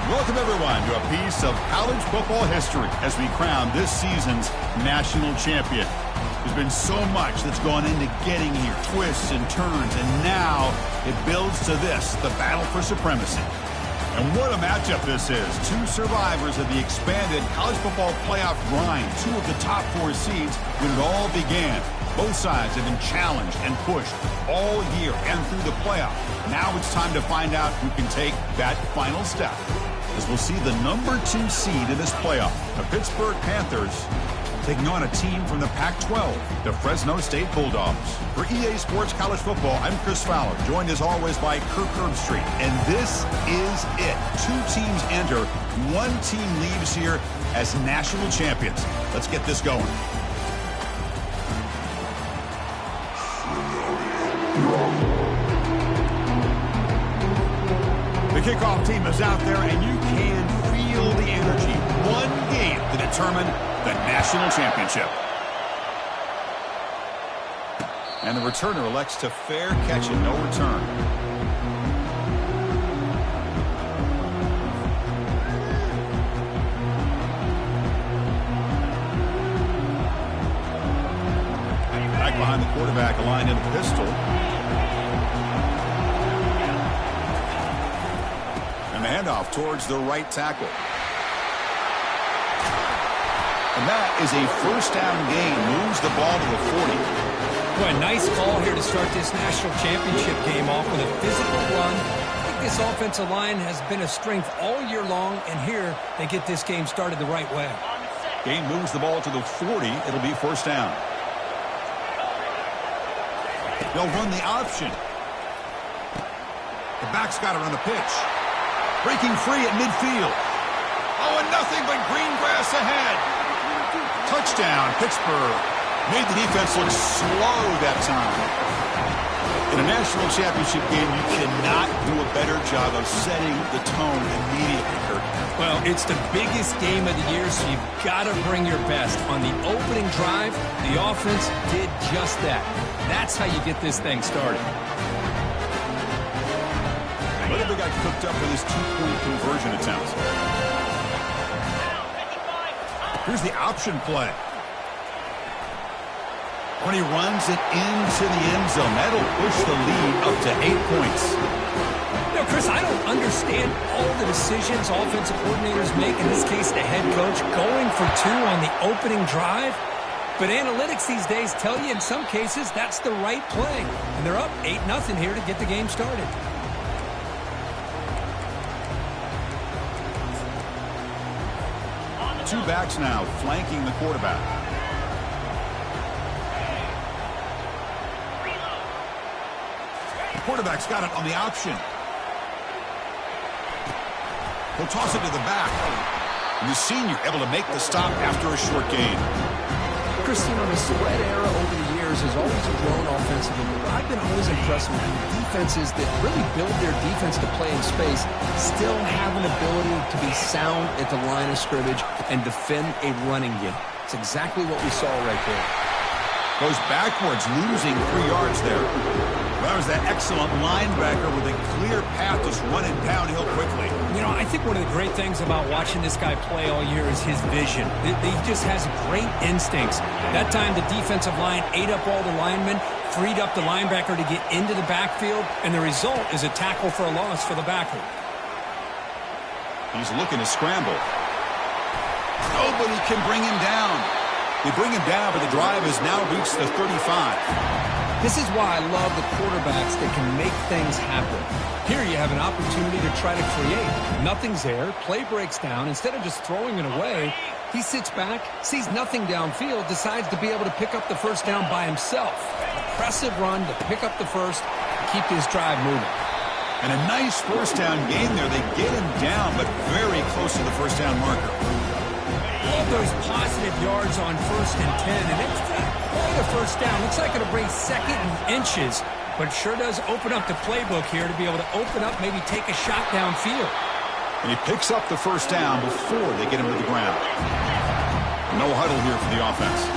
Welcome, everyone, to a piece of college football history as we crown this season's national champion. There's been so much that's gone into getting here, twists and turns, and now it builds to this, the battle for supremacy. And what a matchup this is. Two survivors of the expanded college football playoff grind, two of the top 4 seeds when it all began. Both sides have been challenged and pushed all year and through the playoff. Now it's time to find out who can take that final step, as we'll see the number 2 seed in this playoff, the Pittsburgh Panthers, taking on a team from the Pac-12, the Fresno State Bulldogs. For EA Sports College Football, I'm Chris Fowler, joined as always by Kirk Herbstreit. And this is it. 2 teams enter, 1 team leaves here as national champions. Let's get this going. The kickoff team is out there, and you can feel the energy. One game to determine the national championship. And the returner elects to fair catch and no return. Back behind the quarterback, aligned in the pistol. And the handoff towards the right tackle. And that is a first down gain. Moves the ball to the 40. Boy, a nice call here to start this national championship game off with a physical run. I think this offensive line has been a strength all year long, and here they get this game started the right way. Gain moves the ball to the 40. It'll be first down. They'll run the option. The back's got it on the pitch. Breaking free at midfield. Oh, and nothing but green grass ahead. Touchdown, Pittsburgh. Made the defense look slow that time. In a national championship game, you cannot do a better job of setting the tone immediately, Kirk. Well, it's the biggest game of the year, so you've got to bring your best. On the opening drive, the offense did just that. That's how you get this thing started. What if they got cooked up for this 2-point conversion attempt? Here's the option play. When he runs it into the end zone, that'll push the lead up to 8 points. You know, Chris, I don't understand all the decisions offensive coordinators make, in this case the head coach, going for 2 on the opening drive. But analytics these days tell you in some cases that's the right play. And they're up 8-0 here to get the game started. Two backs now flanking the quarterback. The quarterback's got it on the option. He'll toss it to the back. And the senior able to make the stop after a short gain. Christine, the Sweat era over the years has always grown offensively, but I've been always impressed with defenses that really build their defense to play in space, still have an ability to be sound at the line of scrimmage and defend a running game. It's exactly what we saw right there. Goes backwards, losing 3 yards there. That was that excellent linebacker with a clear path just running downhill quickly. You know, I think one of the great things about watching this guy play all year is his vision. He just has great instincts. That time the defensive line ate up all the linemen, freed up the linebacker to get into the backfield, and the result is a tackle for a loss for the backer. He's looking to scramble. Nobody can bring him down. They bring him down, but the drive has now reached the 35. This is why I love the quarterbacks that can make things happen. Here you have an opportunity to try to create. Nothing's there. Play breaks down. Instead of just throwing it away, he sits back, sees nothing downfield, decides to be able to pick up the first down by himself. Impressive run to pick up the first, keep this drive moving. And a nice first down gain there. They get him down, but very close to the first down marker. Love those positive yards on 1st and 10, and it's quite a first down. Looks like it'll bring 2nd and inches, but sure does open up the playbook here to be able to open up, maybe take a shot downfield. And he picks up the first down before they get him to the ground. No huddle here for the offense.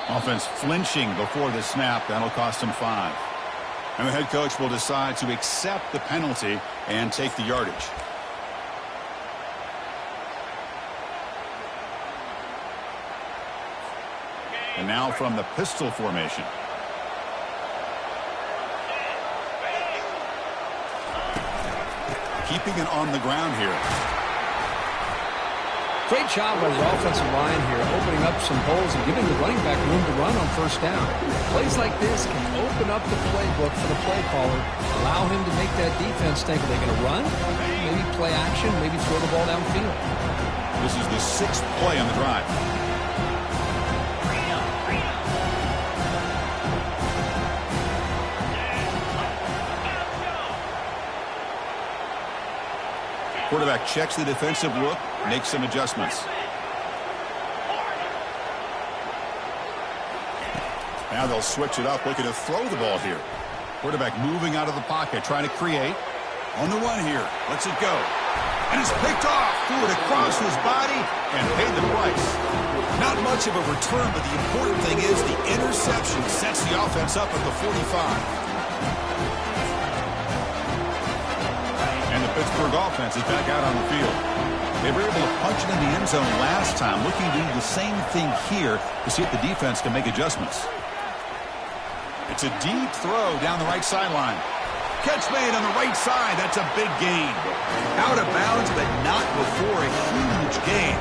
Offense flinching before the snap. That'll cost him 5. And the head coach will decide to accept the penalty and take the yardage. And now from the pistol formation. Keeping it on the ground here. Great job by the offensive line here, opening up some holes and giving the running back room to run on first down. Plays like this can open up the playbook for the play caller, allow him to make that defense think, are they going to run? Maybe play action, maybe throw the ball downfield. This is the 6th play on the drive. Quarterback checks the defensive look, makes some adjustments. Now they'll switch it up, looking to throw the ball here. Quarterback moving out of the pocket, trying to create. On the run here, lets it go. And it's picked off, threw it across his body, and paid the price. Not much of a return, but the important thing is the interception sets the offense up at the 45. And the Pittsburgh offense is back out on the field. They were able to punch it in the end zone last time, looking to do the same thing here to see if the defense can make adjustments. It's a deep throw down the right sideline. Catch made on the right side. That's a big gain. Out of bounds, but not before a huge gain.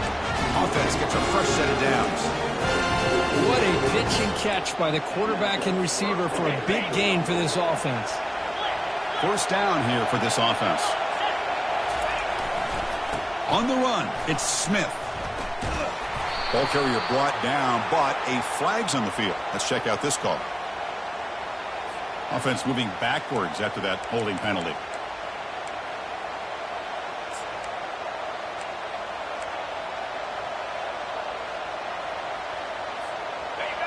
Offense gets a fresh set of downs. What a pitch and catch by the quarterback and receiver for a big gain for this offense. First down here for this offense. On the run, it's Smith. Ball carrier brought down, but a flag's on the field. Let's check out this call. Offense moving backwards after that holding penalty.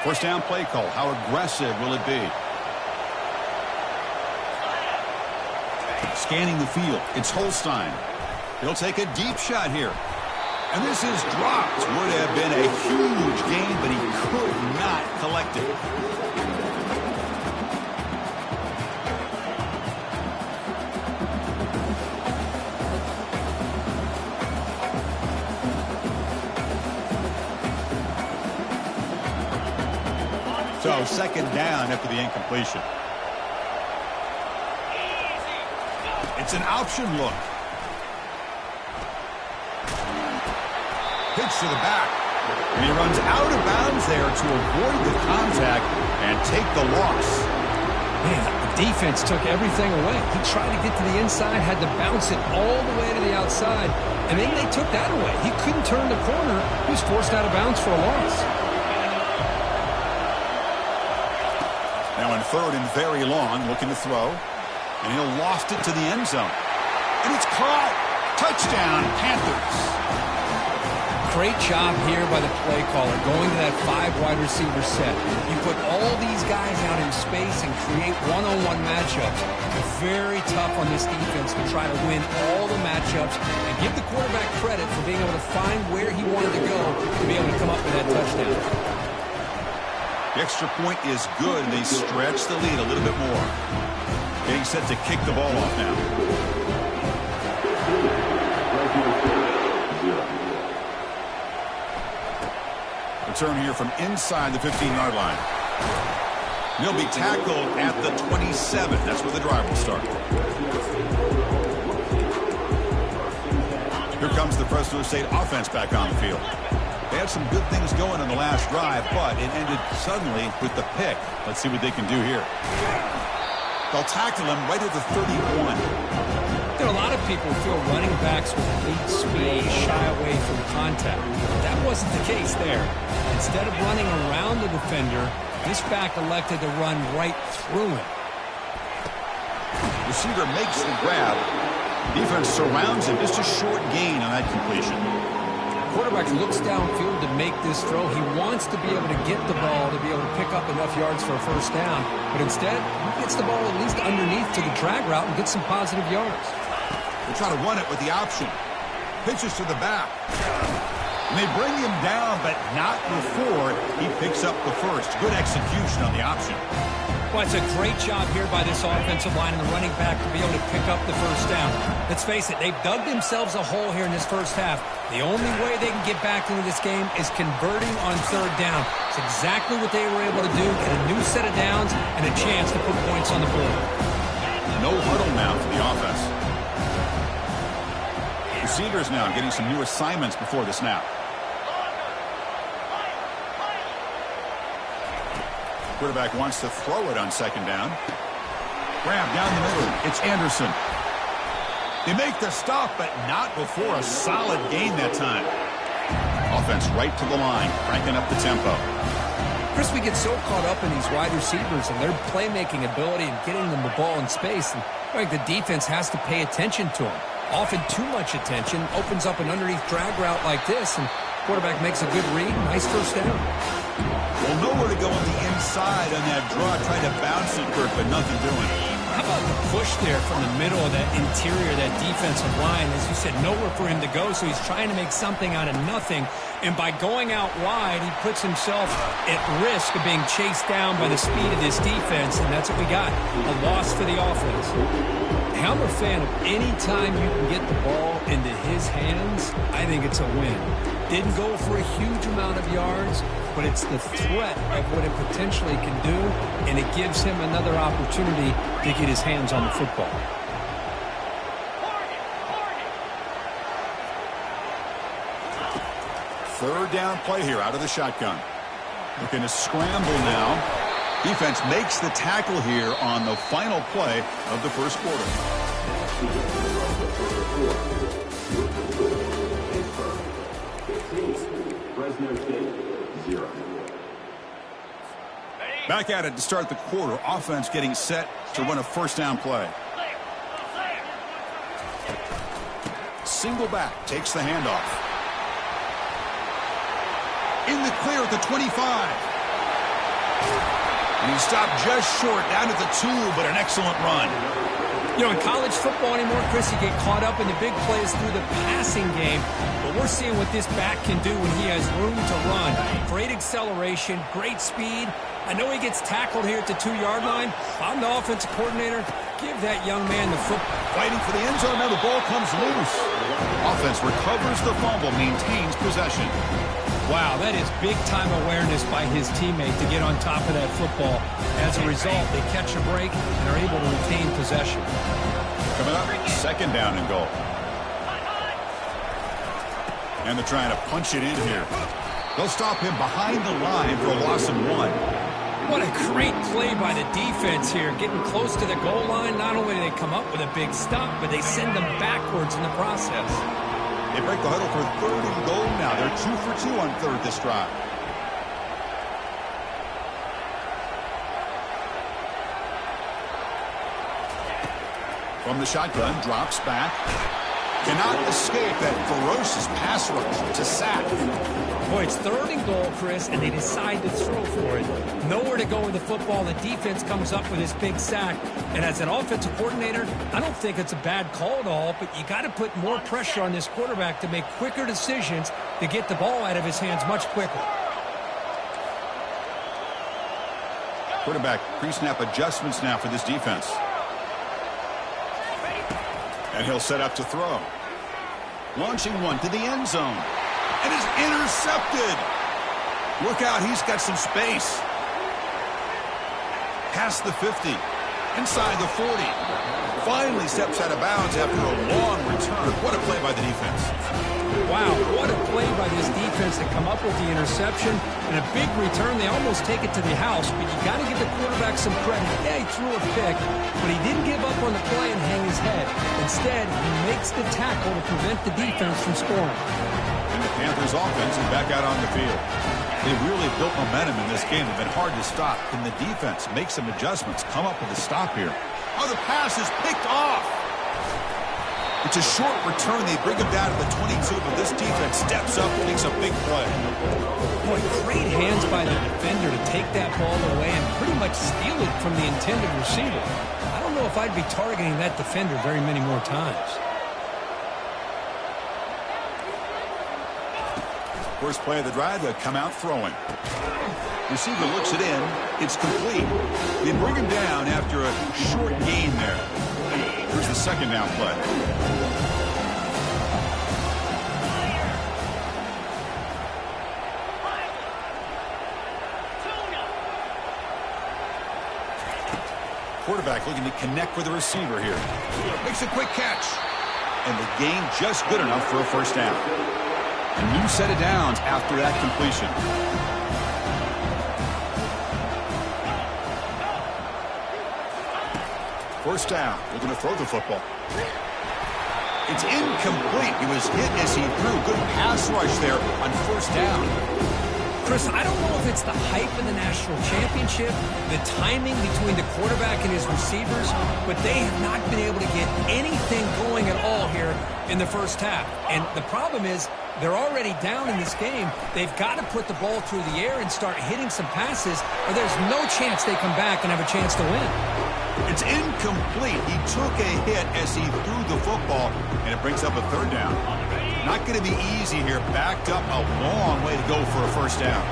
First down play call. How aggressive will it be? Scanning the field. It's Holstein. He'll take a deep shot here. And this is dropped. Would have been a huge gain, but he could not collect it. So second down after the incompletion. It's an option look. Pitch to the back. And he runs out of bounds there to avoid the contact and take the loss. Man, the defense took everything away. He tried to get to the inside, had to bounce it all the way to the outside, and then they took that away. He couldn't turn the corner. He was forced out of bounds for a loss. Now in third and very long, looking to throw. And he'll loft it to the end zone. And it's caught. Touchdown, Panthers. Great job here by the play caller, going to that 5 wide receiver set. You put all these guys out in space and create one-on-one matchups. Very tough on this defense to try to win all the matchups and give the quarterback credit for being able to find where he wanted to go to be able to come up with that touchdown. The extra point is good, and they stretch the lead a little bit more. Getting set to kick the ball off now. Return here from inside the 15-yard line. He'll be tackled at the 27. That's where the drive will start. Here comes the Fresno State offense back on the field. They had some good things going on the last drive, but it ended suddenly with the pick. Let's see what they can do here. They'll tackle him right at the 31. There are a lot of people who feel running backs with elite speed shy away from contact. That wasn't the case there. Instead of running around the defender, this back elected to run right through him. Receiver makes the grab. Defense surrounds him. Just a short gain on that completion. Quarterback looks downfield to make this throw. He wants to be able to get the ball to be able to pick up enough yards for a first down. But instead, he gets the ball at least underneath to the drag route and gets some positive yards. They try to run it with the option. Pitches to the back. And they bring him down, but not before he picks up the first. Good execution on the option. Well, it's a great job here by this offensive line and the running back to be able to pick up the first down. Let's face it, they've dug themselves a hole here in this first half. The only way they can get back into this game is converting on third down. It's exactly what they were able to do, get a new set of downs and a chance to put points on the board. No huddle now for the offense. Receivers now getting some new assignments before the snap. Quarterback wants to throw it on second down. Grab down the middle. It's Anderson. They make the stop, but not before a solid gain that time. Offense right to the line, cranking up the tempo. Chris, we get so caught up in these wide receivers and their playmaking ability and getting them the ball in space. And like the defense has to pay attention to them. Often too much attention opens up an underneath drag route like this, and quarterback makes a good read. Nice first down. Well, nowhere to go on the inside on that draw. Tried to bounce it, Kirk, but nothing doing. How about the push there from the middle of that interior, that defensive line? As you said, nowhere for him to go, so he's trying to make something out of nothing. And by going out wide, he puts himself at risk of being chased down by the speed of this defense, and that's what we got, a loss for the offense. I'm a fan of any time you can get the ball into his hands, I think it's a win. Didn't go for a huge amount of yards, but it's the threat of what it potentially can do, and it gives him another opportunity to get his hands on the football. Third down play here out of the shotgun. Looking to scramble now. Defense makes the tackle here on the final play of the first quarter. Fresno State, 0. Back at it to start the quarter. Offense getting set to run a first down play. Single back takes the handoff. In the clear at the 25. And he stopped just short, down at the 2, but an excellent run. You know, in college football anymore, Chris, you get caught up in the big plays through the passing game. But we're seeing what this back can do when he has room to run. Great acceleration, great speed. I know he gets tackled here at the 2-yard line. I'm the offensive coordinator. Give that young man the football. Fighting for the end zone, now the ball comes loose. Offense recovers the fumble, maintains possession. Wow, that is big-time awareness by his teammate to get on top of that football. As a result, they catch a break and are able to retain possession. Coming up, second down and goal. And they're trying to punch it in here. They'll stop him behind the line for a loss of 1. What a great play by the defense here. Getting close to the goal line, not only do they come up with a big stop, but they send them backwards in the process. They break the huddle for third and goal now. They're 2 for 2 on third this drive. From the shotgun, drops back. Cannot escape that ferocious pass rush to sack. Boy, it's third and goal, Chris, and they decide to throw for it. Nowhere to go with the football. The defense comes up with this big sack. And as an offensive coordinator, I don't think it's a bad call at all, but you got to put more pressure on this quarterback to make quicker decisions to get the ball out of his hands much quicker. Quarterback pre-snap adjustments now for this defense. And he'll set up to throw. Launching one to the end zone. And is intercepted. Look out, he's got some space. Past the 50. Inside the 40. Finally steps out of bounds after a long return. What a play by the defense. Wow, what a play by this defense to come up with the interception and a big return. They almost take it to the house, but you got to give the quarterback some credit. Yeah, he threw a pick, but he didn't give up on the play and hang his head. Instead, he makes the tackle to prevent the defense from scoring. And the Panthers offense is back out on the field. They've really built momentum in this game. They've been hard to stop. Can the defense make some adjustments, come up with a stop here? Oh, the pass is picked off. It's a short return. They bring him down to the 22, but this defense steps up and makes a big play. Boy, great hands by the defender to take that ball away and pretty much steal it from the intended receiver. I don't know if I'd be targeting that defender very many more times. First play of the drive, they'll come out throwing. Receiver looks it in. It's complete. They bring him down after a short gain there. Here's the second down play. Quarterback looking to connect with the receiver here. Makes a quick catch. And the gain just good enough for a first down. A new set of downs after that completion. First down. Looking to throw the football. It's incomplete. He was hit as he threw. Good pass rush there on first down. Chris, I don't know if it's the hype in the national championship, the timing between the quarterback and his receivers, but they have not been able to get anything going at all here in the first half. And the problem is they're already down in this game. They've got to put the ball through the air and start hitting some passes, or there's no chance they come back and have a chance to win. It's incomplete. He took a hit as he threw the football, and it brings up a third down. Not going to be easy here. Backed up a long way to go for a first down.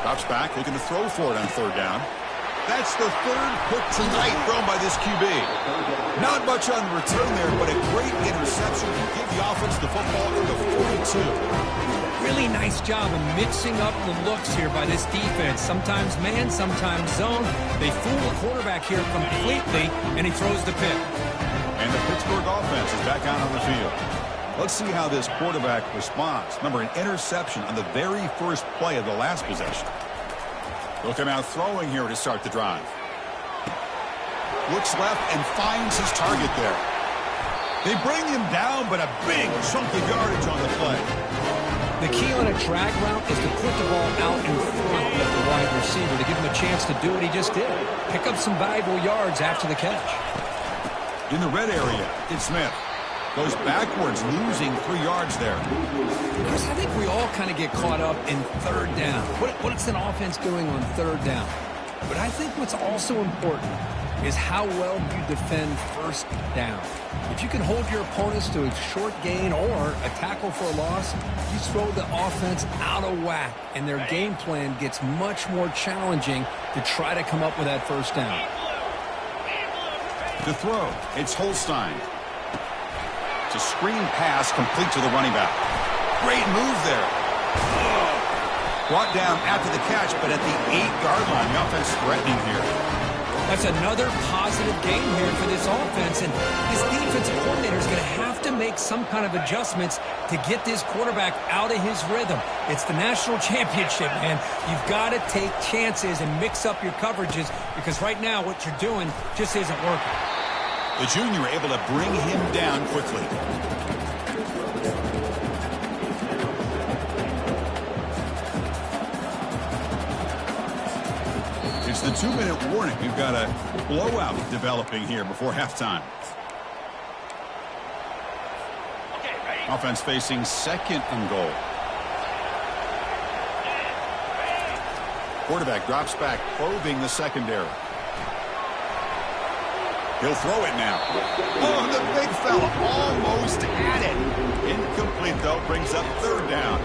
Drops back, looking to throw for it on third down. That's the third pick tonight thrown by this QB. Not much on the return there, but a great interception to give the offense the football at the 42. Really nice job of mixing up the looks here by this defense. Sometimes man, sometimes zone. They fool the quarterback here completely, and he throws the pick. And the Pittsburgh offense is back out on the field. Let's see how this quarterback responds. Remember, an interception on the very first play of the last possession. He'll come out throwing here to start the drive. Looks left and finds his target there. They bring him down, but a big chunk of yardage on the play. The key on a drag route is to put the ball out in front of the wide receiver to give him a chance to do what he just did. Pick up some valuable yards after the catch. In the red area, it's Smith. Goes backwards, losing 3 yards there. Chris, I think we all kind of get caught up in third down. What's an offense doing on third down? But I think what's also important is how well you defend first down. If you can hold your opponents to a short gain or a tackle for a loss, you throw the offense out of whack, and their game plan gets much more challenging to try to come up with that first down. To throw, it's Holstein. It's a screen pass complete to the running back. Great move there. Brought down after the catch, but at the 8-yard line, the offense threatening here. That's another positive game here for this offense, and this defensive coordinator is going to have to make some kind of adjustments to get this quarterback out of his rhythm. It's the national championship, man. You've got to take chances and mix up your coverages because right now what you're doing just isn't working. The junior able to bring him down quickly. It's the 2-minute warning. We've got a blowout developing here before halftime. Offense facing second and goal. Quarterback drops back, probing the secondary. He'll throw it now. Oh, the big fella almost had it. Incomplete, though, brings up third down.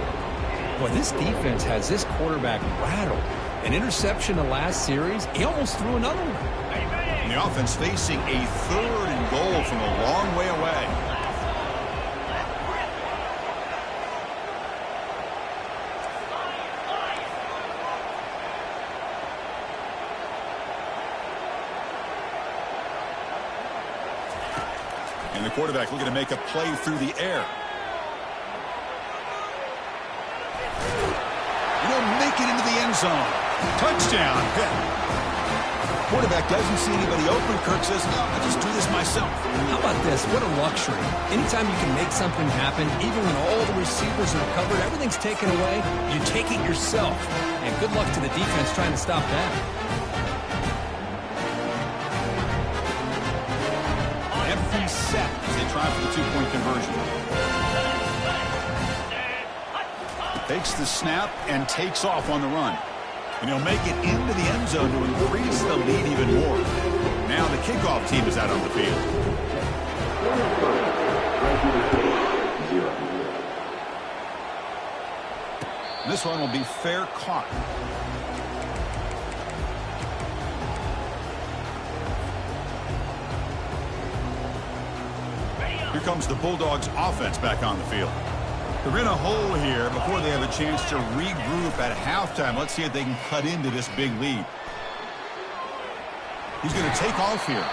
Boy, this defense has this quarterback rattled. An interception the last series, he almost threw another one. And the offense facing a third and goal from a long way away. And the quarterback looking to make a play through the air. He'll make it into the end zone. Touchdown, Pitt. Quarterback doesn't see anybody open. Kirk says, no, I'll just do this myself. How about this? What a luxury. Anytime you can make something happen, even when all the receivers are covered, everything's taken away, you take it yourself. And good luck to the defense trying to stop that. Every set as they try for the 2-point conversion. Takes the snap and takes off on the run. And he'll make it into the end zone to increase the lead even more. Now the kickoff team is out on the field. This one will be fair caught. Here comes the Bulldogs offense back on the field. They're in a hole here before they have a chance to regroup at halftime. Let's see if they can cut into this big lead. He's going to take off here.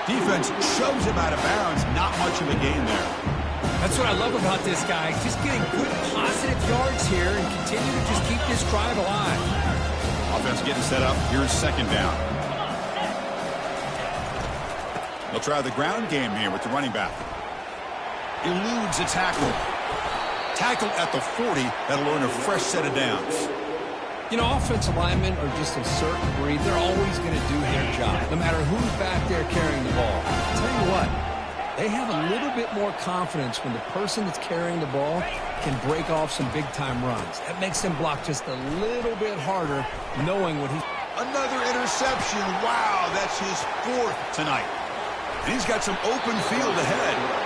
Defense shoves him out of bounds. Not much of a gain there. That's what I love about this guy. Just getting good positive yards here and continue to just keep this drive alive. Offense getting set up. Here's second down. They'll try the ground game here with the running back. Eludes a tackle. Tackle at the 40. That'll earn a fresh set of downs. You know, offensive linemen are just a certain breed. They're always going to do their job, no matter who's back there carrying the ball. I'll tell you what, they have a little bit more confidence when the person that's carrying the ball can break off some big-time runs. That makes them block just a little bit harder, knowing what he's... Another interception. Wow, that's his 4th tonight. And he's got some open field ahead.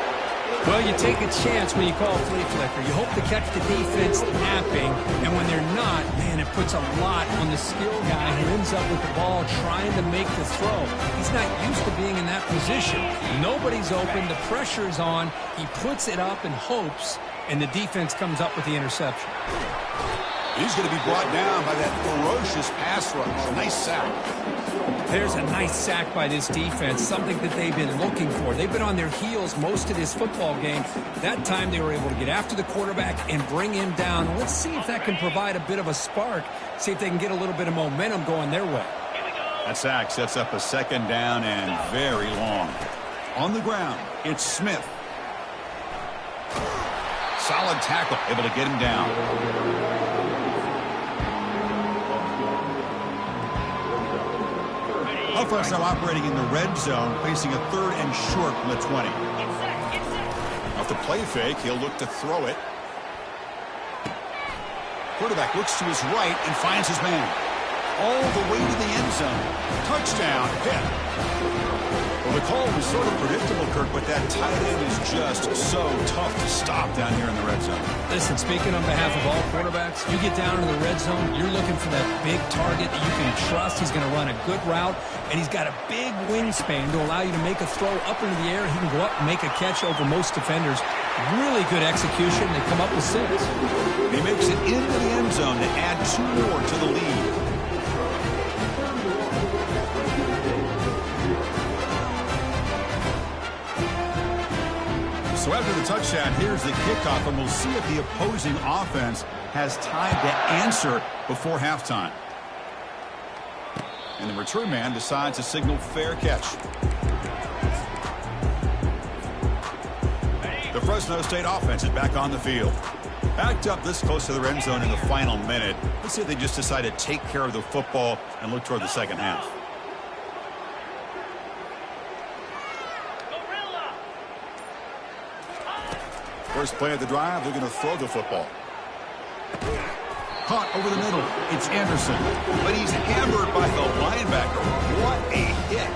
Well, you take a chance when you call a flea flicker. You hope to catch the defense napping, and when they're not, man, it puts a lot on the skill guy who ends up with the ball trying to make the throw. He's not used to being in that position. Nobody's open. The pressure is on. He puts it up and hopes, and the defense comes up with the interception. He's going to be brought down by that ferocious pass rush. Nice sack. There's a nice sack by this defense, something that they've been looking for. They've been on their heels most of this football game. That time they were able to get after the quarterback and bring him down. Let's see if that can provide a bit of a spark, see if they can get a little bit of momentum going their way. That sack sets up a second down and very long. On the ground, it's Smith. Solid tackle, able to get him down. Offense now operating in the red zone, facing a 3rd and short from the 20. Off the play fake, he'll look to throw it. Quarterback looks to his right and finds his man. All the way to the end zone. Touchdown, hit. Well, the call was sort of predictable, Kirk, but that tight end is just so tough to stop down here in the red zone. Listen, speaking on behalf of all quarterbacks, you get down to the red zone, you're looking for that big target that you can trust. He's going to run a good route, and he's got a big wingspan to allow you to make a throw up into the air. He can go up and make a catch over most defenders. Really good execution. They come up with 6. He makes it into the end zone to add 2 more to the lead. So after the touchdown, here's the kickoff, and we'll see if the opposing offense has time to answer before halftime. And the return man decides to signal fair catch. The Fresno State offense is back on the field. Backed up this close to the end zone in the final minute. Let's see if they just decide to take care of the football and look toward the second half. First play of the drive, they're going to throw the football. Caught over the middle. It's Anderson. But he's hammered by the linebacker. What a hit.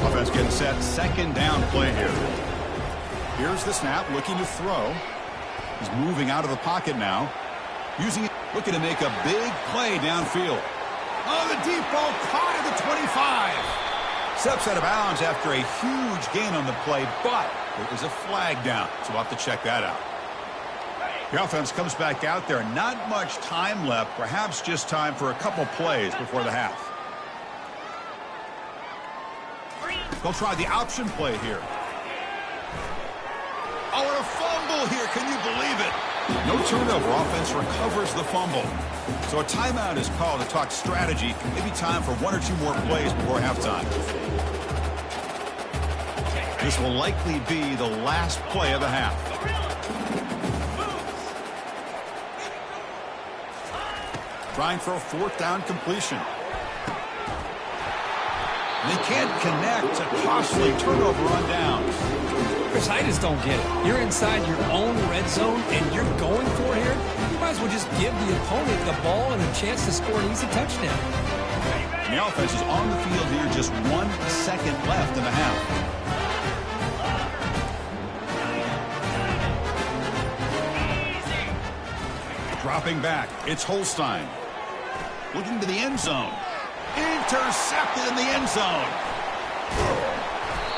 Offense getting set. Second down play here. Here's the snap, looking to throw. He's moving out of the pocket now. Using it, looking to make a big play downfield. Oh, the deep ball caught at the 25. Steps out of bounds after a huge gain on the play, but there is a flag down, so we'll have to check that out. The offense comes back out there. Not much time left, perhaps just time for a couple plays before the half. They'll try the option play here. Oh, and a fumble here. Can you believe it? No turnover. Offense recovers the fumble. So a timeout is called to talk strategy. Maybe time for 1 or 2 more plays before halftime. This will likely be the last play of the half. Trying for a 4th down completion. And they can't connect. A costly turnover on downs. Chris, I just don't get it. You're inside your own red zone, and you're going for it here? You might as well just give the opponent the ball and a chance to score an easy touchdown. And the offense is on the field here, just 1 second left in the half. Dropping back, it's Holstein. Looking to the end zone. Intercepted in the end zone.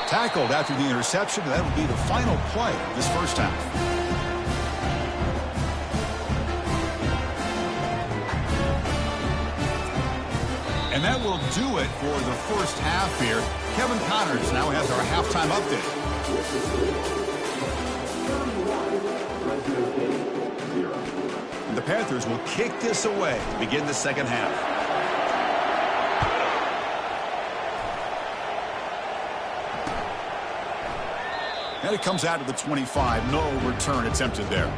Tackled after the interception. That will be the final play of this first half. And that will do it for the first half here. Kevin Connors now has our halftime update. And the Panthers will kick this away to begin the second half. And it comes out to the 25. No return attempted there.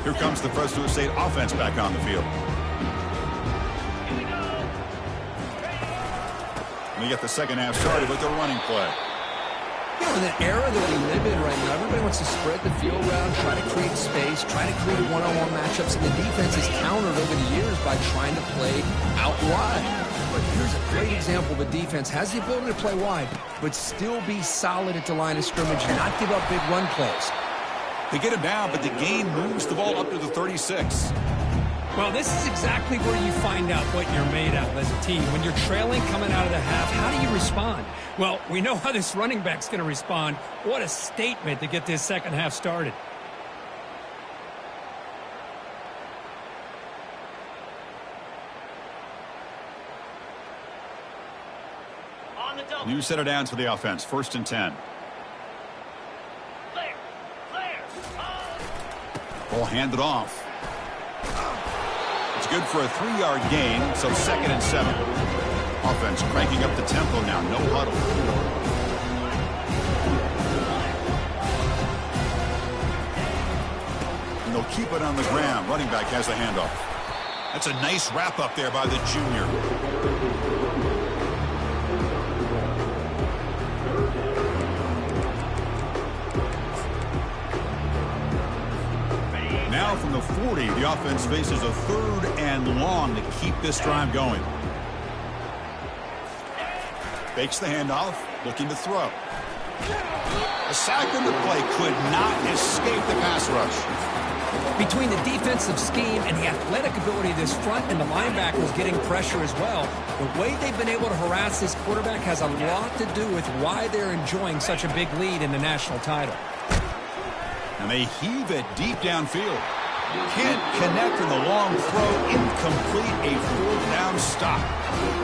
Here comes the Fresno State offense back on the field. And we get the second half started with the running play. You know, in the era that we live in right now, everybody wants to spread the field around, try to create space, try to create one-on-one matchups, and the defense is countered over the years by trying to play out wide. But here's a great example of a defense has the ability to play wide, but still be solid at the line of scrimmage and not give up big run plays. They get him down, but the gain moves the ball up to the 36. Well, this is exactly where you find out what you're made of as a team. When you're trailing coming out of the half, how do you respond? Well, we know how this running back's going to respond. What a statement to get this second half started. New set of downs for the offense. 1st and 10. Ball handed off. It's good for a 3-yard gain, so 2nd and 7. Offense cranking up the tempo now. No huddle. And they'll keep it on the ground. Running back has the handoff. That's a nice wrap up there by the junior. Now from the 40, the offense faces a 3rd and long to keep this drive going. Fakes the handoff, looking to throw. A sack on the play could not escape the pass rush. Between the defensive scheme and the athletic ability of this front and the linebackers getting pressure as well, the way they've been able to harass this quarterback has a lot to do with why they're enjoying such a big lead in the national title. And they heave it deep downfield. Can't connect in the long throw. Incomplete. A 4th down stop.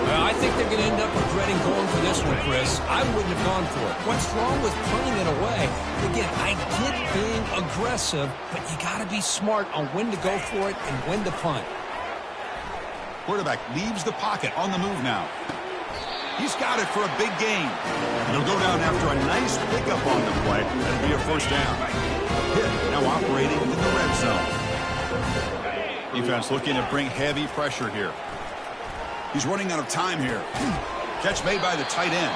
Well, I think they're going to end up regretting going for this one, Chris. I wouldn't have gone for it. What's wrong with punting it away? Again, I get being aggressive, but you got to be smart on when to go for it and when to punt. Quarterback leaves the pocket on the move now. He's got it for a big gain. And he'll go down after a nice pickup on the play. That'll be a 1st down. Hit now operating in the red zone. Defense looking to bring heavy pressure here. He's running out of time here. Catch made by the tight end.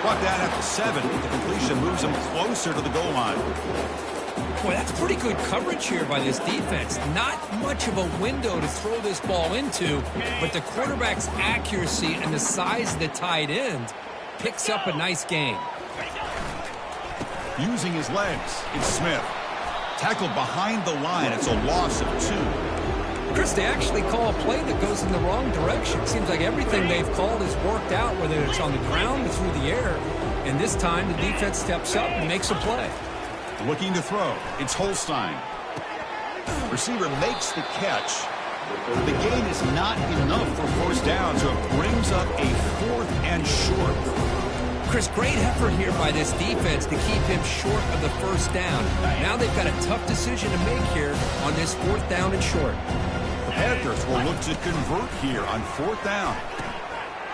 Brought down at the 7. The completion moves him closer to the goal line. Boy, that's pretty good coverage here by this defense. Not much of a window to throw this ball into, but the quarterback's accuracy and the size of the tight end picks up a nice gain. Using his legs, it's Smith. Tackled behind the line. It's a loss of 2. Chris, they actually call a play that goes in the wrong direction. Seems like everything they've called has worked out, whether it's on the ground or through the air. And this time, the defense steps up and makes a play. Looking to throw. It's Holstein. Receiver makes the catch. The gain is not enough for 1st down, so it brings up a 4th and short. Chris, great effort here by this defense to keep him short of the 1st down. Now they've got a tough decision to make here on this 4th down and short. The Panthers will look to convert here on 4th down.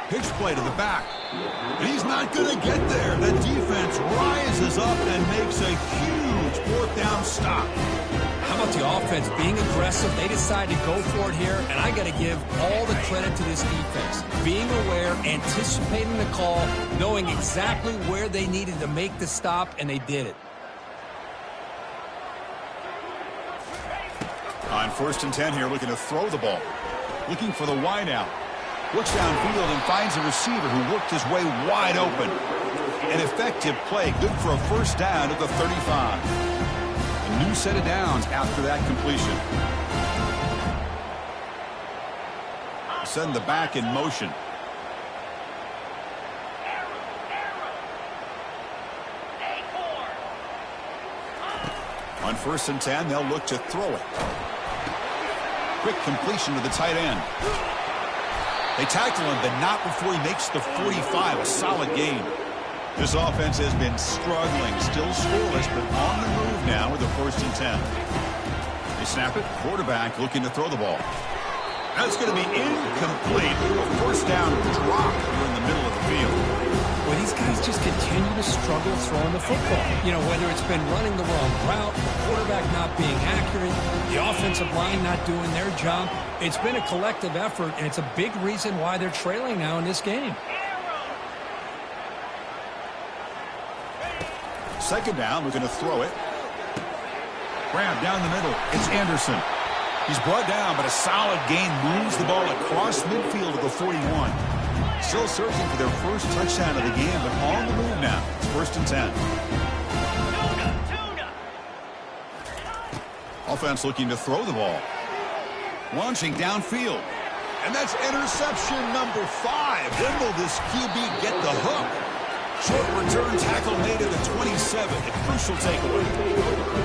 Pitch play to the back. And he's not going to get there. The defense rises up and makes a huge 4th down stop. How about the offense being aggressive? They decide to go for it here, and I got to give all the credit to this defense. Being aware, anticipating the call, knowing exactly where they needed to make the stop, and they did it. On 1st and 10 here, looking to throw the ball. Looking for the wide out. Looks downfield and finds a receiver who worked his way wide open. An effective play, good for a first down at the 35. A new set of downs after that completion. Send the back in motion. On 1st and 10, they'll look to throw it. Quick completion to the tight end. They tackle him, but not before he makes the 45. A solid gain. This offense has been struggling, still scoreless, but on the move now with a 1st and 10. They snap it. Quarterback looking to throw the ball. That's going to be incomplete. A first down drop here in the middle of the field. Well, these guys just continue to struggle throwing the football. You know, whether it's been running the wrong route, the quarterback not being accurate, the offensive line not doing their job. It's been a collective effort, and it's a big reason why they're trailing now in this game. Second down, we're going to throw it. Grab down the middle. It's Anderson. He's brought down, but a solid gain moves the ball across midfield to the 41. Still searching for their first touchdown of the game, but on the move now. It's 1st and 10. Offense looking to throw the ball. Launching downfield. And that's interception number 5. When will this QB get the hook? Short return tackle made at the 27. A crucial takeaway.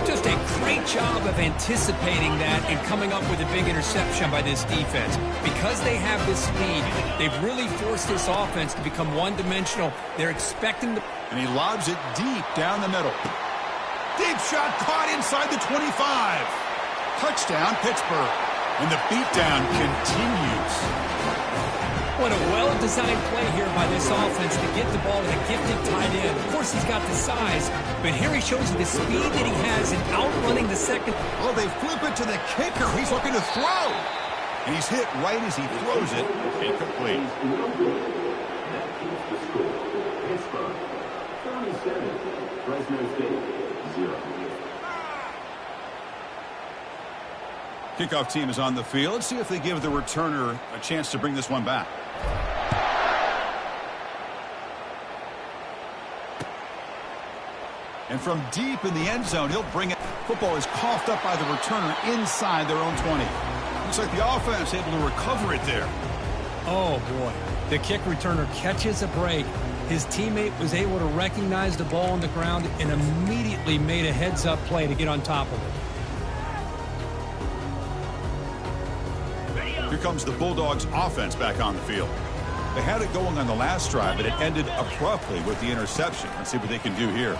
Just a great job of anticipating that and coming up with a big interception by this defense. Because they have this speed, they've really forced this offense to become one-dimensional. They're expecting the... And he lobs it deep down the middle. Deep shot caught inside the 25. Touchdown, Pittsburgh. And the beatdown continues. What a well-designed play here by this offense to get the ball to the gifted tight end. Of course, he's got the size, but here he shows you the speed that he has in outrunning the second. Well, they flip it to the kicker. He's looking to throw. And he's hit right as he throws it. Incomplete. Pittsburgh 37, Fresno State 0. Kickoff team is on the field. Let's see if they give the returner a chance to bring this one back. And from deep in the end zone, he'll bring it. Football is coughed up by the returner inside their own 20. Looks like the offense able to recover it there. Oh, boy. The kick returner catches a break. His teammate was able to recognize the ball on the ground and immediately made a heads-up play to get on top of it. Here comes the Bulldogs offense back on the field. They had it going on the last drive, but it ended abruptly with the interception. Let's see what they can do here.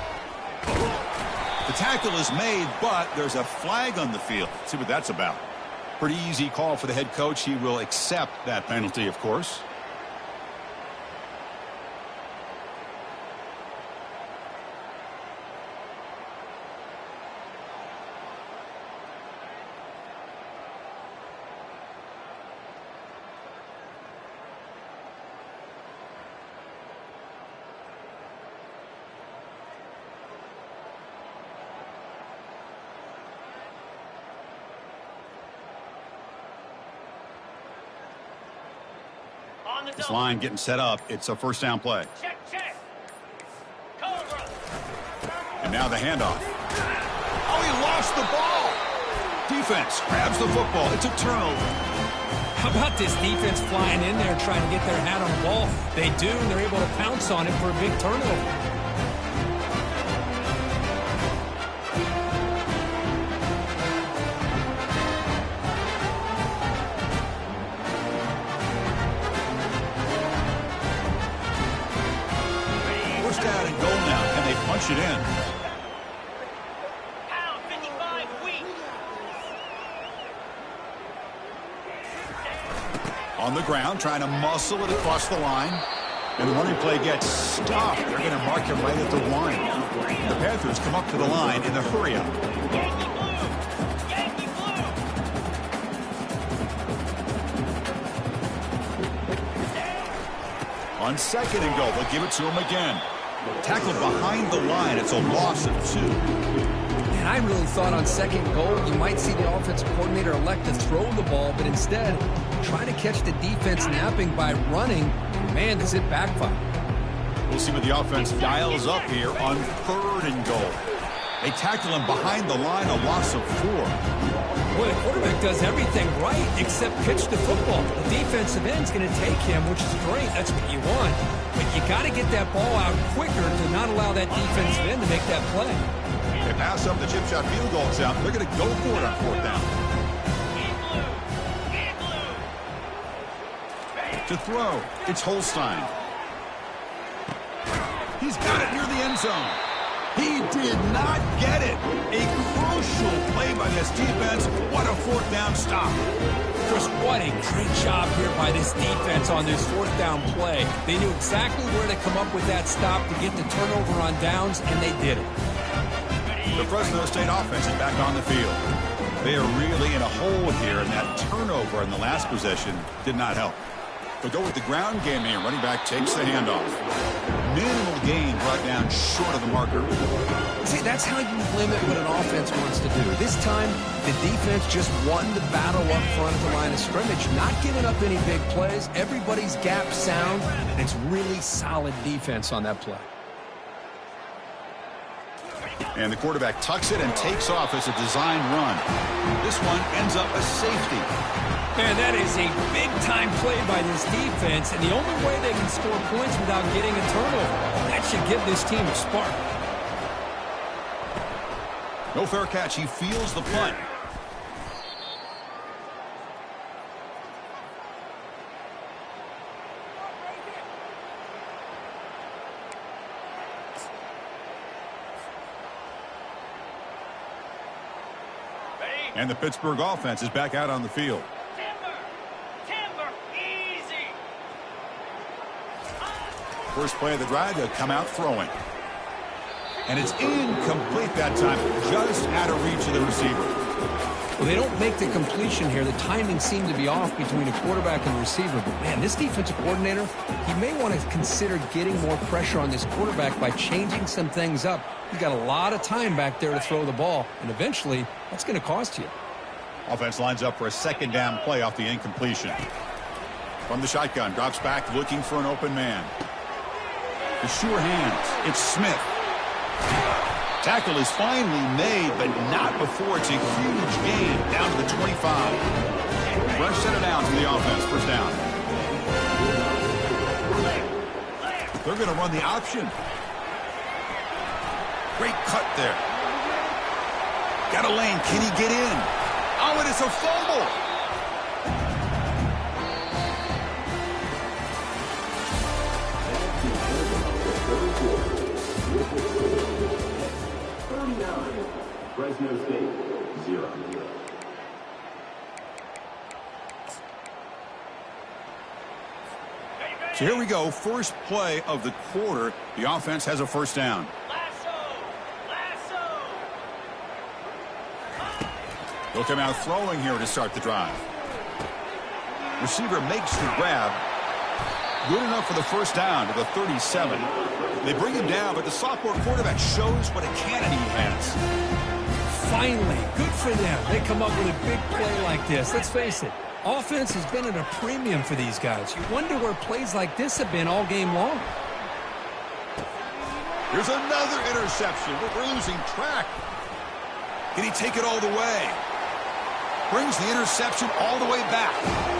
The tackle is made, but there's a flag on the field. Let's see what that's about. Pretty easy call for the head coach. He will accept that penalty, of course. This line getting set up. It's a first down play. Check, check. Cobra. And now the handoff. Oh, he lost the ball. Defense grabs the football. It's a turnover. How about this defense flying in there trying to get their hat on the ball? They do, and they're able to pounce on it for a big turnover. Down and goal now, and they punch it in. Pound 55 weak. On the ground, trying to muscle it across the line. And the running play gets stopped. They're going to mark it right at the line. The Panthers come up to the line in the hurry-up. Yankee blue. Yankee blue. On second and goal, they'll give it to him again. Tackled behind the line. It's a loss of 2. And I really thought on second goal you might see the offensive coordinator elect to throw the ball, but instead try to catch the defense napping by running. Man, does it backfire. We'll see what the offense dials up here on 3rd and goal. They tackle him behind the line, a loss of 4. Boy, the quarterback does everything right except pitch the football. The defensive end's going to take him, which is great. That's what you want. But you got to get that ball out quicker to not allow that defensive end to make that play. They pass up the chip shot field goal attempt. They're going to go for it on 4th down. To throw, it's Holstein. He's got it near the end zone. He did not get it. A crucial play by this defense. What a 4th down stop. Chris, what a great job here by this defense on this 4th down play. They knew exactly where to come up with that stop to get the turnover on downs, and they did it. The Fresno State offense is back on the field. They are really in a hole here, and that turnover in the last possession did not help. They'll go with the ground game here. Running back takes the handoff. Minimal gain brought down short of the marker. See, that's how you limit what an offense wants to do. This time, the defense just won the battle up front at the line of scrimmage, not giving up any big plays. Everybody's gap sound, and it's really solid defense on that play. And the quarterback tucks it and takes off as a design run. This one ends up a safety. Man, that is a big-time play by this defense, and the only way they can score points without getting a turnover. That should give this team a spark. No fair catch. He feels the punt. And the Pittsburgh offense is back out on the field. Timber, easy. First play of the drive, they'll come out throwing. And it's incomplete that time, just out of reach of the receiver. Well, they don't make the completion here. The timing seemed to be off between a quarterback and a receiver. But, man, this defensive coordinator, he may want to consider getting more pressure on this quarterback by changing some things up. He's got a lot of time back there to throw the ball, and eventually that's going to cost you. Offense lines up for a 2nd down play off the incompletion. From the shotgun, drops back looking for an open man. The sure hands, it's Smith. Tackle is finally made, but not before it's a huge gain down to the 25. Fresh set of downs for the offense, 1st down. They're going to run the option. Great cut there. Got a lane. Can he get in? Oh, and it's a fumble. Fresno State, 0. So here we go. First play of the quarter. The offense has a 1st down. They'll come out throwing here to start the drive. Receiver makes the grab. Good enough for the 1st down to the 37. They bring him down, but the sophomore quarterback shows what a cannon he has. Finally, good for them. They come up with a big play like this. Let's face it, offense has been at a premium for these guys. You wonder where plays like this have been all game long. Here's another interception. We're losing track. Can he take it all the way? Brings the interception all the way back.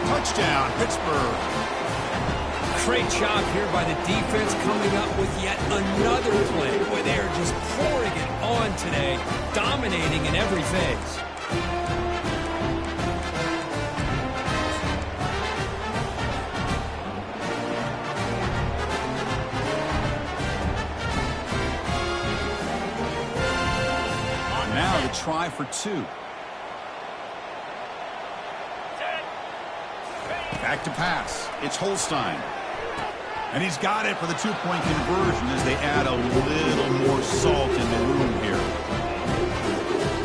Touchdown, Pittsburgh. Great job here by the defense coming up with yet another play. Boy, they are just pouring it on today, dominating in every phase. Now to try for 2. Back to pass. It's Holstein. And he's got it for the 2-point conversion as they add a little more salt in the room here.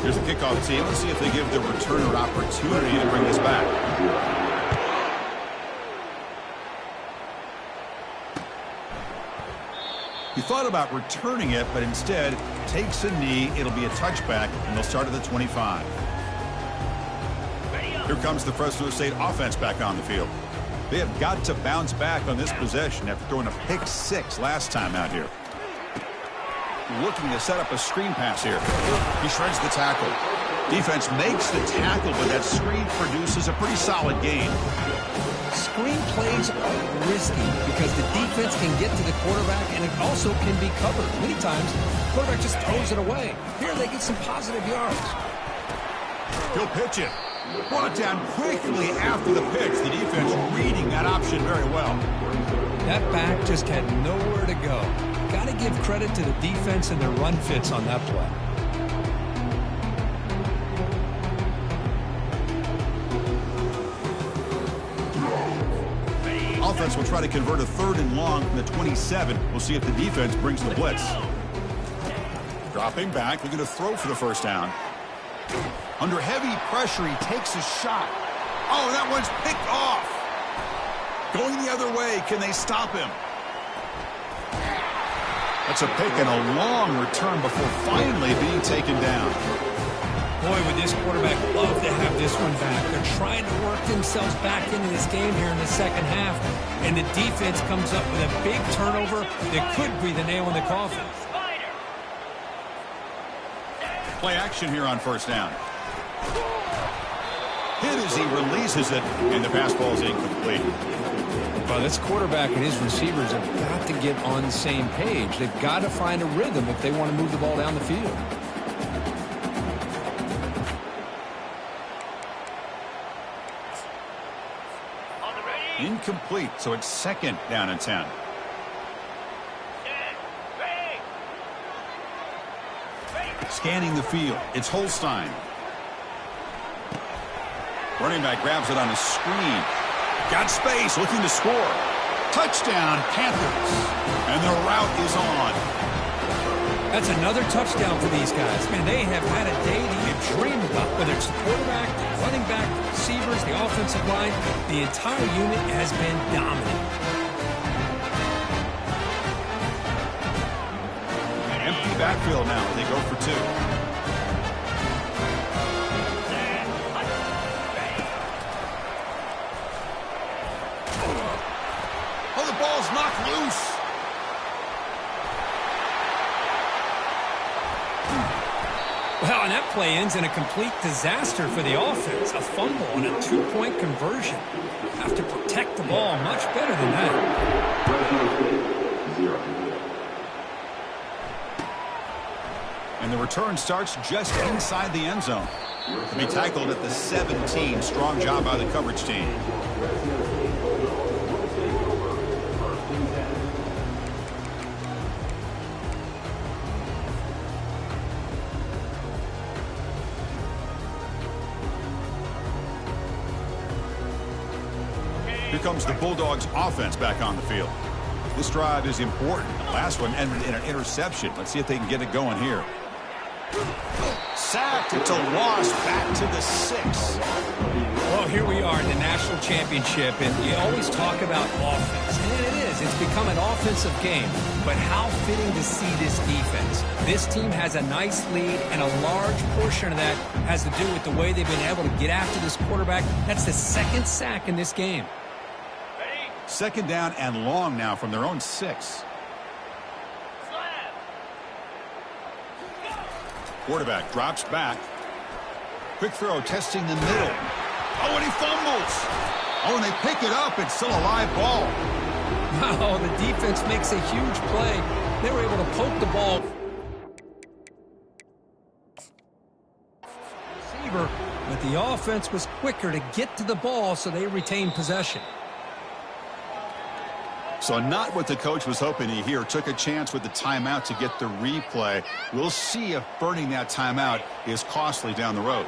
Here's the kickoff team. Let's see if they give the returner opportunity to bring this back. He thought about returning it, but instead takes a knee. It'll be a touchback, and they'll start at the 25. Here comes the Fresno State offense back on the field. They have got to bounce back on this possession after throwing a pick 6 last time out here. Looking to set up a screen pass here. He shreds the tackle. Defense makes the tackle, but that screen produces a pretty solid gain. Screen plays are risky because the defense can get to the quarterback, and it also can be covered. Many times, the quarterback just throws it away. Here they get some positive yards. He'll pitch it. Brought down quickly after the pitch. The defense reading that option very well. That back just had nowhere to go. Got to give credit to the defense and their run fits on that play. Offense will try to convert a 3rd and long from the 27. We'll see if the defense brings the blitz. Dropping back, looking to throw for the first down. Under heavy pressure, he takes a shot. Oh, that one's picked off. Going the other way, can they stop him? That's a pick and a long return before finally being taken down. Boy, would this quarterback love to have this one back. They're trying to work themselves back into this game here in the second half, and the defense comes up with a big turnover that could be the nail in the coffin. Play action here on first down. Hit as he releases it, and the pass ball is incomplete. Well, this quarterback and his receivers have got to get on the same page. They've got to find a rhythm if they want to move the ball down the field. Incomplete, so it's 2nd down and 10. Scanning the field, it's Holstein. Running back grabs it on a screen. Got space, looking to score. Touchdown, Panthers. And the route is on. That's another touchdown for these guys. Man, they have had a day that you dream about. Whether it's the quarterback, the running back, the receivers, the offensive line, the entire unit has been dominant. An empty backfield now. They go for 2. Oh, the ball's knocked loose. Well, and that play ends in a complete disaster for the offense. A fumble and a 2-point conversion. Have to protect the ball much better than that. And the return starts just inside the end zone. To be tackled at the 17. Strong job by the coverage team. Here comes the Bulldogs offense back on the field. This drive is important. The last one ended in an interception. Let's see if they can get it going here. Sacked. It's a loss back to the 6. Well, here we are in the national championship, and you always talk about offense. And it is. It's become an offensive game. But how fitting to see this defense. This team has a nice lead, and a large portion of that has to do with the way they've been able to get after this quarterback. That's the 2nd sack in this game. 2nd down and long now from their own 6. Quarterback drops back. Quick throw testing the middle. Oh, and he fumbles. Oh, and they pick it up. It's still a live ball. Wow, the defense makes a huge play. They were able to poke the ball. Receiver, but the offense was quicker to get to the ball, so they retained possession. So not what the coach was hoping to hear. Took a chance with the timeout to get the replay. We'll see if burning that timeout is costly down the road.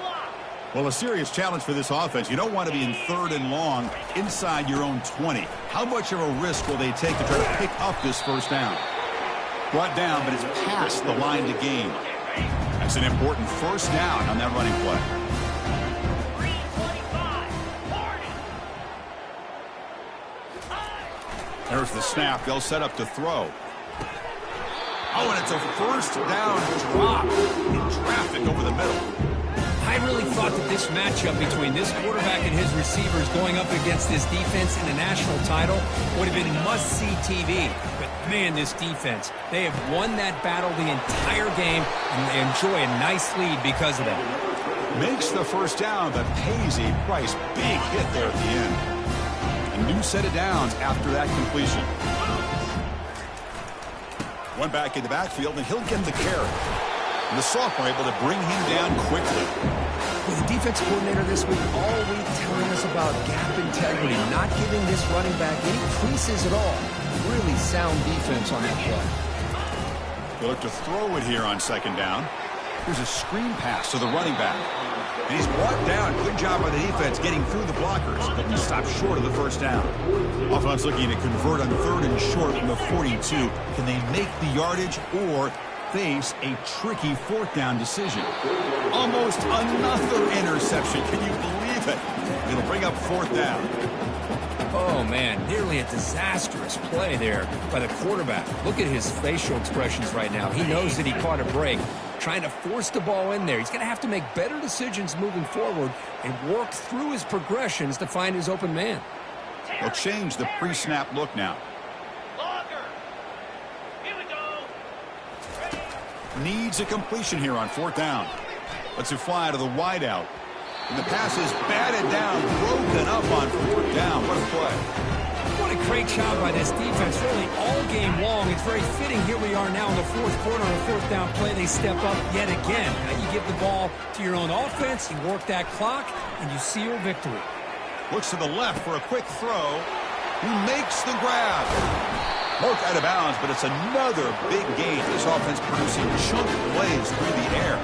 Well, a serious challenge for this offense. You don't want to be in 3rd and long inside your own 20. How much of a risk will they take to try to pick up this first down? Brought down, but it's past the line to gain. That's an important first down on that running play. There's the snap. They'll set up to throw. Oh, and it's a first down drop in traffic over the middle. I really thought that this this matchup between this quarterback and his receivers going up against this defense in a national title would have been must-see TV. But, man, this defense, they have won that battle the entire game, and they enjoy a nice lead because of that. Makes the first down, but pays a price. Big hit there at the end. A new set of downs after that completion. One back in the backfield, and he'll get the carry. And the sophomore able to bring him down quickly. With the defense coordinator this week all week telling us about gap integrity, not giving this running back any creases at all. Really sound defense on that play. They'll look to throw it here on second down. Here's a screen pass to the running back. And he's brought down. Good job by the defense getting through the blockers. But he stopped short of the first down. Offense looking to convert on third and short from the 42. Can they make the yardage or face a tricky fourth down decision? Almost another interception. Can you believe it? It'll bring up fourth down. Oh, man, nearly a disastrous play there by the quarterback. Look at his facial expressions right now. He knows that he caught a break, trying to force the ball in there. He's going to have to make better decisions moving forward and work through his progressions to find his open man. They'll change the pre-snap look now. Longer. Here we go. Needs a completion here on fourth down. Lets it fly to the wideout. And the pass is batted down, broken up on fourth down. What a play. What a great job by this defense, really all game long. It's very fitting. Here we are now in the fourth quarter on a fourth down play. They step up yet again. Now you give the ball to your own offense, you work that clock, and you seal victory. Looks to the left for a quick throw. He makes the grab. Marked out of bounds, but it's another big gain. This offense producing chunk plays through the air.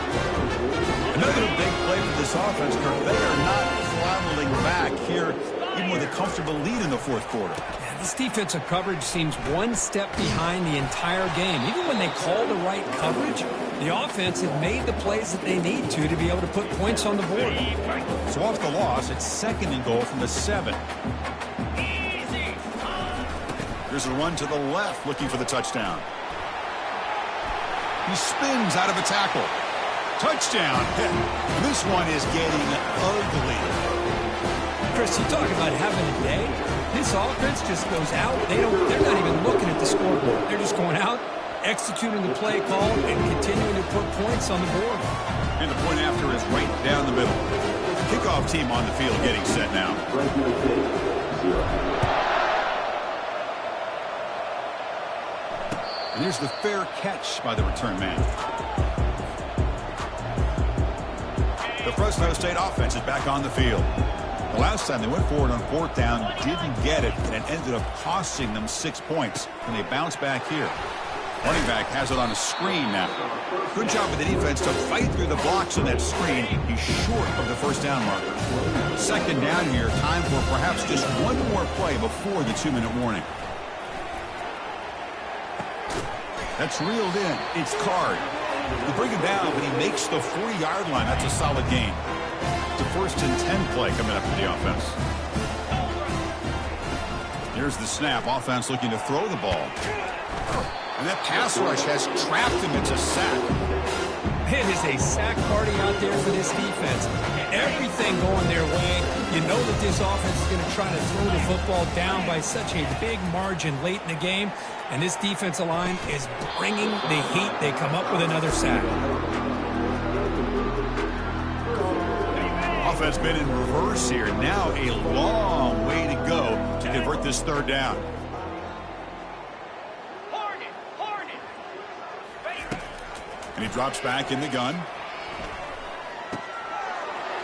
Another big play for this offense, Kirk. They are not throttling back here, even with a comfortable lead in the fourth quarter. Yeah, this defensive coverage seems one step behind the entire game. Even when they call the right coverage, the offense had made the plays that they need to be able to put points on the board. So off the loss, it's second and goal from the 7. There's a run to the left, looking for the touchdown. He spins out of a tackle. Touchdown. This one is getting ugly. Chris, you talk about having a day. This offense just goes out. They're not even looking at the scoreboard. They're just going out, executing the play call, and continuing to put points on the board. And the point after is right down the middle. Kickoff team on the field getting set now. Fresno St, 0. And here's the fair catch by the return man. The Fresno State offense is back on the field. The last time they went forward on fourth down, didn't get it, and it ended up costing them 6 points. And they bounce back here. Running back has it on a screen now. Good job with the defense to fight through the blocks on that screen. He's short of the first down marker. Second down here, time for perhaps just one more play before the 2-minute warning. That's reeled in. It's Card. They bring him down, but he makes the 40-yard line. That's a solid gain. It's a 1st and 10 play coming up for the offense. Here's the snap. Offense looking to throw the ball. And that pass rush has trapped him. It's a sack. It is a sack party out there for this defense. Everything going their way. You know that this offense is going to try to throw the football down by such a big margin late in the game. And this defensive line is bringing the heat. They come up with another sack. Offense been in reverse here. Now a long way to go to convert this third down. And he drops back in the gun.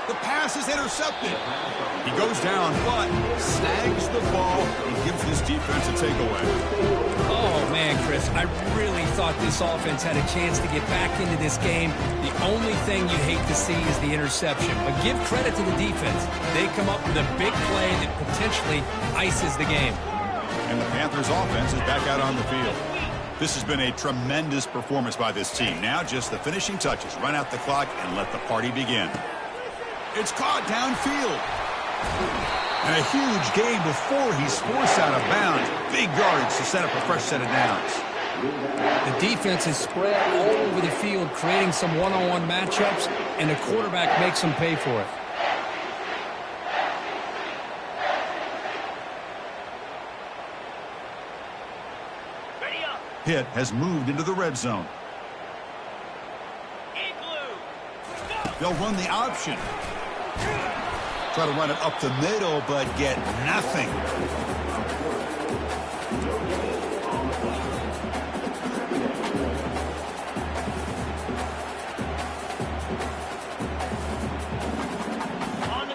The pass is intercepted. He goes down, but snags the ball and gives this defense a takeaway. Oh, man, Chris, I really thought this offense had a chance to get back into this game. The only thing you hate to see is the interception. But give credit to the defense. They come up with a big play that potentially ices the game. And the Panthers offense is back out on the field. This has been a tremendous performance by this team. Now just the finishing touches. Run out the clock and let the party begin. It's caught downfield. And a huge gain before he's forced out of bounds. Big yardage to set up a fresh set of downs. The defense is spread all over the field, creating some one-on-one matchups, and the quarterback makes them pay for it. Pitt has moved into the red zone. They'll run the option. Try to run it up the middle, but get nothing.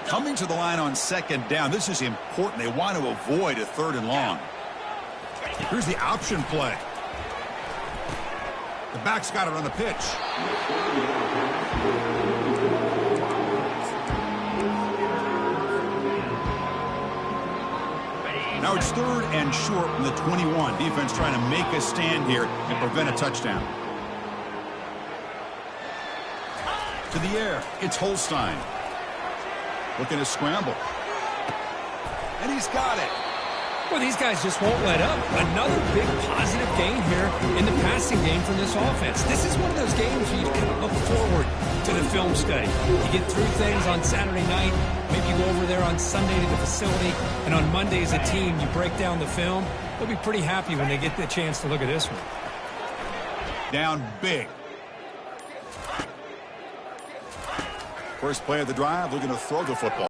Coming to the line on second down. This is important. They want to avoid a 3rd and long. Here's the option play. The back's got it on the pitch. Now it's 3rd and short from the 21. Defense trying to make a stand here and prevent a touchdown. To the air, it's Holstein. Looking to scramble. And he's got it. Well, these guys just won't let up. Another big positive gain here in the passing game from this offense. This is one of those games where you kind of look forward to the film study. You get through things on Saturday night. Maybe you go over there on Sunday to the facility. And on Monday as a team, you break down the film. They'll be pretty happy when they get the chance to look at this one. Down big. First play of the drive, looking to throw the football.